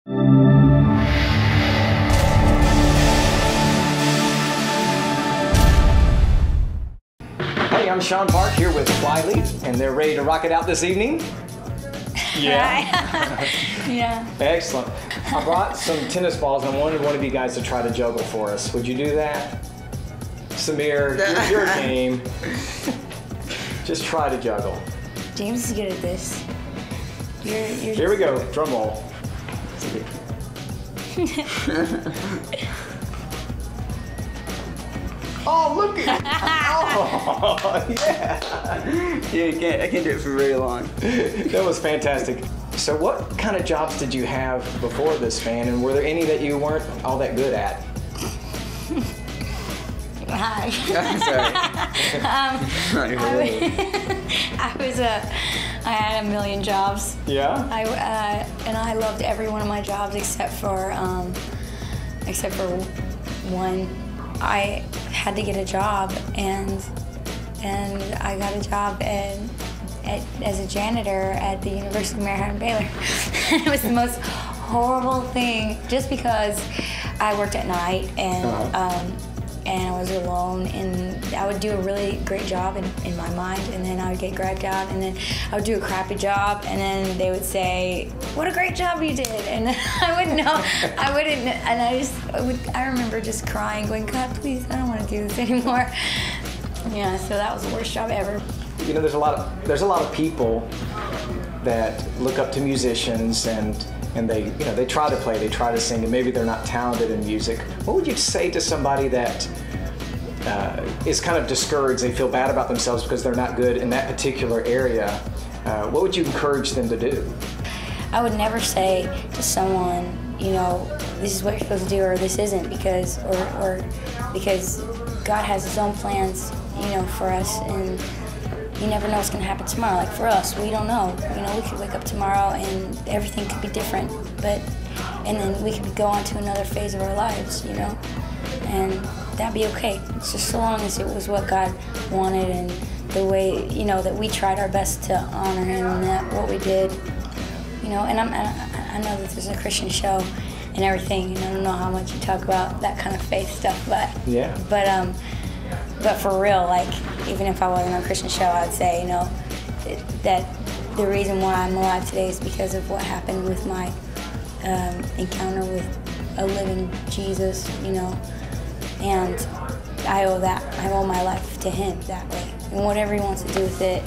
Hey, I'm Sean Park here with Flyleaf, and they're ready to rock it out this evening. Yeah. Yeah. Excellent. I brought some tennis balls and I wanted one of you guys to try to juggle for us. Would you do that? Samir, your game. Just try to juggle. James is good at this. You're Here we go. Drum roll. Oh, look at it. Oh, yeah. Yeah, I can't do it for very long. That was fantastic. So what kind of jobs did you have before this, man? And were there any that you weren't all that good at? Hi. Sorry. I had a million jobs. Yeah? And I loved every one of my jobs except for one. I had to get a job, and I got a job as a janitor at the University of Maryland, Baylor. It was the most horrible thing, just because I worked at night and I was alone, and I would do a really great job in my mind, and then I would get grabbed out, and then I would do a crappy job, and then they would say, "What a great job you did," and I wouldn't know, I remember just crying, going, "God, please, I don't want to do this anymore." Yeah, so that was the worst job ever. You know, there's a lot of people that look up to musicians and they try to play, they try to sing, and maybe they're not talented in music. What would you say to somebody that is kind of discouraged, they feel bad about themselves because they're not good in that particular area? What would you encourage them to do? I would never say to someone, you know, this is what you're supposed to do or this isn't, because God has His own plans, you know, for us, and you never know what's going to happen tomorrow. Like for us, we don't know. You know, we could wake up tomorrow and everything could be different, and then we could go on to another phase of our lives, you know, and that'd be okay. It's just so long as it was what God wanted and the way, you know, that we tried our best to honor Him and that what we did, you know. And I know that there's a Christian show and everything, and I don't know how much you talk about that kind of faith stuff, but for real, like, even if I wasn't on a Christian show, I would say, you know, that the reason why I'm alive today is because of what happened with my encounter with a living Jesus, you know, and I owe my life to Him that way. And whatever He wants to do with it,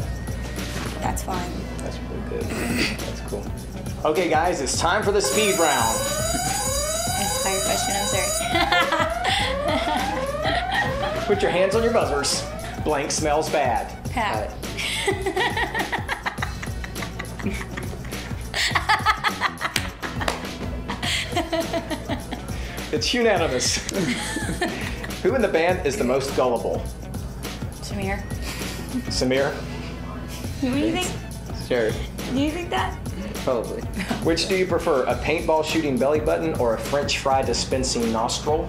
that's fine. That's pretty good. That's cool. Okay, guys, it's time for the speed round. That's your question, I'm sorry. Put your hands on your buzzers. Blank smells bad. Pat. It's unanimous. Who in the band is the most gullible? Samir. Samir? What do you think? Sure. Do you think that? Probably. Which do you prefer, a paintball shooting belly button or a French fry dispensing nostril?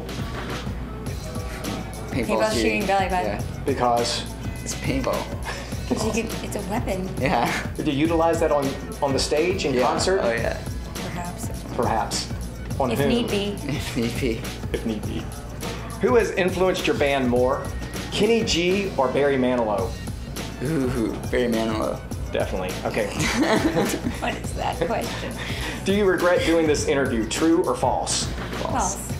Paintball shooting belly button. Yeah. Because? It's paintball. Because it's a weapon. Yeah. Did you utilize that on the stage in concert? Oh yeah. Perhaps. Perhaps. On If whom? need be. If need be. If need be. Who has influenced your band more, Kenny G or Barry Manilow? Ooh, Barry Manilow. Definitely. Okay. What is that question? Do you regret doing this interview, true or false? False. False.